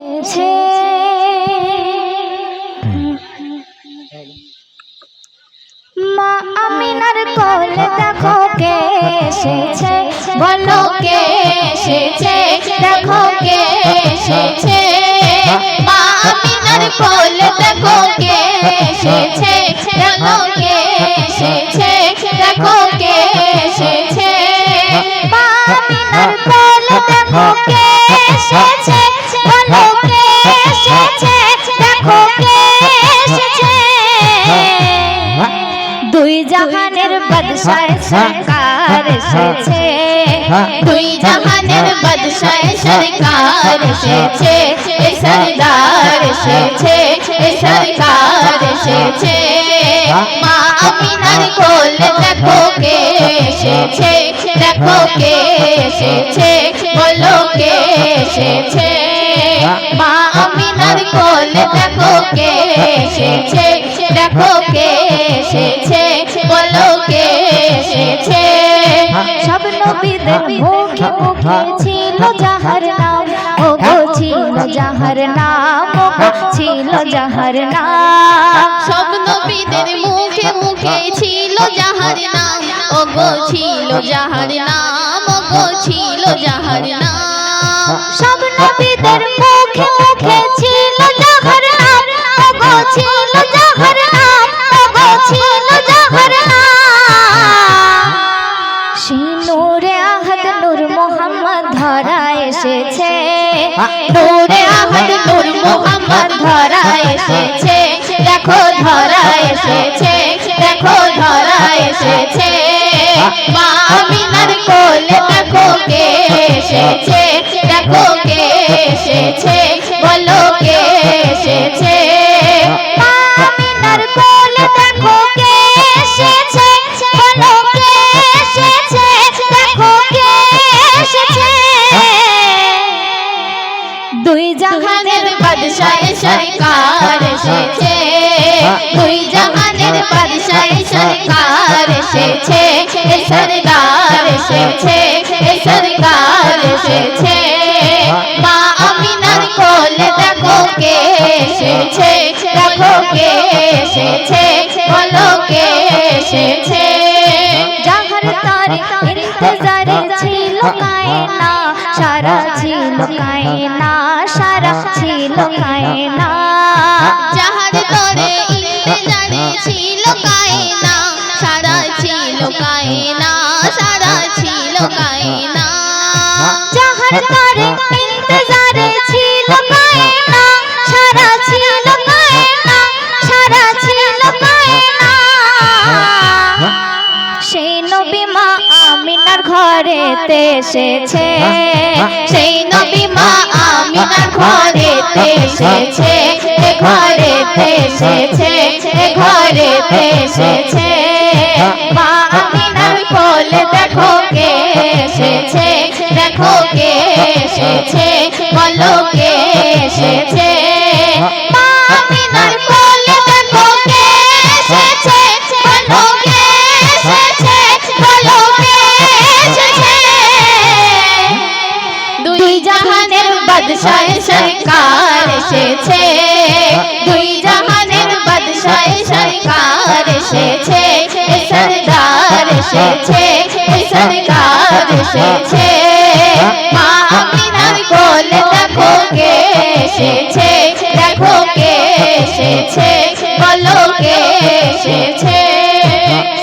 মা আমিনার কোলে দেখো কে এসেছে, বলো কে এসেছে, দেখো কে এসেছে। মা আমিনার কোলে দেখো কে এসেছে, বলো কে এসেছে, দেখো কে এসেছে। মা আমিনার কোলে দেখো কে এসেছে, বলো কে এসেছে, দেখো কে এসেছে। দুই জাহানের বাদশাহ সরকার এসেছে, দুই জাহানের বাদশাহ সরকার এসেছে, সরদার এসেছে, সরকার এসেছে। মা আমিনার কোলে দেখো কে এসেছে, দেখো কে এসেছে, বলো কে এসেছে। মা আমিনার কোলে দেখো কে এসেছে, দেখো কে এসেছে, বলো কে এসেছে। সব নবীদের মুখে মুখে ছিল যাহার নাম, ও গো ছিল যাহার নাম, ও গো ছিল যাহার নাম। সব নবীদের মুখে মুখে ছিল যাহার নাম, ও গো ছিল যাহার নাম, ও গো ছিল যাহার নাম। সব নবীদের মুখে মুখে ছিল যাহার নাম, ও গো ছিল যাহার নাম, ও গো ছিল যাহার নাম। সেই নূরে আহাদ নূর মোহাম্মদ ধরা এসেছে, নূরে আহাদ নূর মোহাম্মদ ধরা এসেছে, দেখো ধরা এসেছে, দেখো ধরা এসেছে। মা আমিনার কোলে দেখো কে এসেছে, দেখো কে এসেছে, বলো কে এসেছে। মা আমিনার কোলে দেখো কে এসেছে, বলো কে এসেছে, দেখো কে এসেছে। দুই জাহানের বাদশাহ সরকার এসেছে, দুই জাহানের বাদশাহ সরকার এসেছে, সরদার এসেছে, সরকার এসেছে। মা আমিনার কোলে দেখো কে এসেছে, দেখো কে এসেছে, বলো কে এসেছে। যাহার তারে ইন্তজারে ছিল কায়না, সারা ছিল কায়না, সারা ছিল কায়না। যাহার তারে ইন্তজারে ছিল কায়না, সারা ছিল কায়না, সারা ছিল কায়না। যাহার তারে ইন্তজারে ছিল কায়না, সারা ছিল কায়না, সারা ছিল কায়না। সেই নবী মা আমিনার ঘরেতে এসেছে, সেই নবী মা আমিনার ঘরেতে এসেছে, ঘরেতে এসেছে, ঘরেতে এসেছে। মা আমিনার কোলে দেখো কে এসেছে, দেখো কে এসেছে, বলো কে এসেছে। মা আমিনার কোলে দেখো কে এসেছে, বলো কে এসেছে, বলো কে এসেছে। দুই জাহানের বাদশাহ সরকার এসেছে, দুই জাহানের বাদশাহ সরকার এসেছে, সরদার এসেছে, সরকার এসেছে। মা আমিনার কোলে দেখো কে এসেছে, দেখো কে এসেছে, বলো কে এসেছে।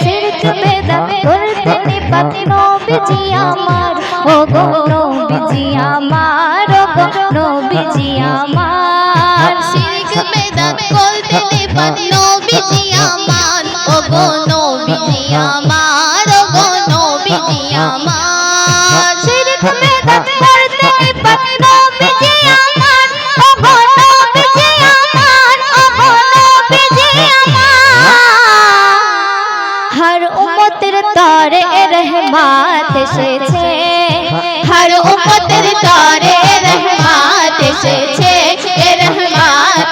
শিরক বেদাত করতে নিপাত নবীজি আমার, ও গো নবীজি আমার, ও গো নবীজি আমার। শিরক বেদাত করতে নিপাত নবীজি আমার, ও গো নবীজি আমার, ও গো নবীজি আমার। শিরক বেদাত করতে নিপাত নবীজি আমার, ও গো নবীজি আমার, ও গো নবীজি আমার। হর উম্মতের তরে রহমত এসেছে, হর উম্মতের তরে রহমত এসেছে, রহমত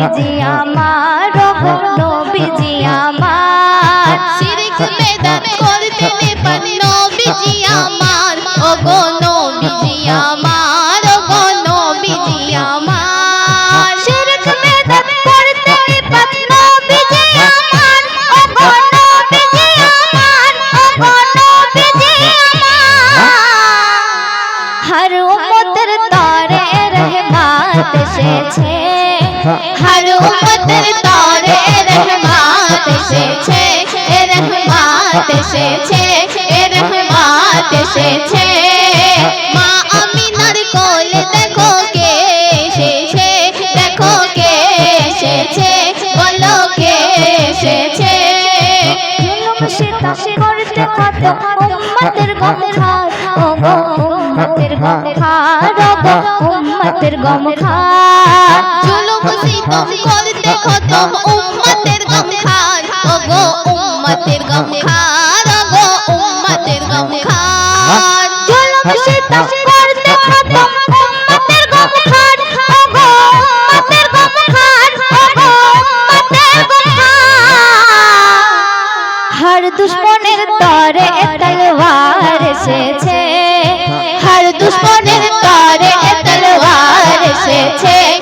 নবীজি আমার ওগো নবীজি আমার শিরক বেদাত করতে নেপান নবীজি আমার ওগো নবীজি আমার ওগো নবীজি আমার শিরক বেদাত করতে নেপান নবীজি আমার ওগো নবীজি আমার ওগো নবীজি আমার हर उम्मतेर तारे रहमत एसेছে हर उम्मतेर तारे रहमत एसेছে रहमत एसेছে रहमत एसेছে মা আমিনার কোলে দেখো কে এসেছে দেখো কে এসেছে বলো কে এসেছে জুলুম সিতম করতে কত উম্মতের গম খায় ওগো উম্মতের গম খায় ওগো উম্মতের গম খায় জুলুম সিতম করতে কত উম্মতের গম খায় ওগো উম্মতের গম খায় ওগো উম্মতের গম খায় জুলুম সিতম করতে কত উম্মতের গম খায় ওগো উম্মতের গম খায় ওগো উম্মতের গম খায় हर दुश्मनेर तरे तलवार एसेছে हर दुश्मन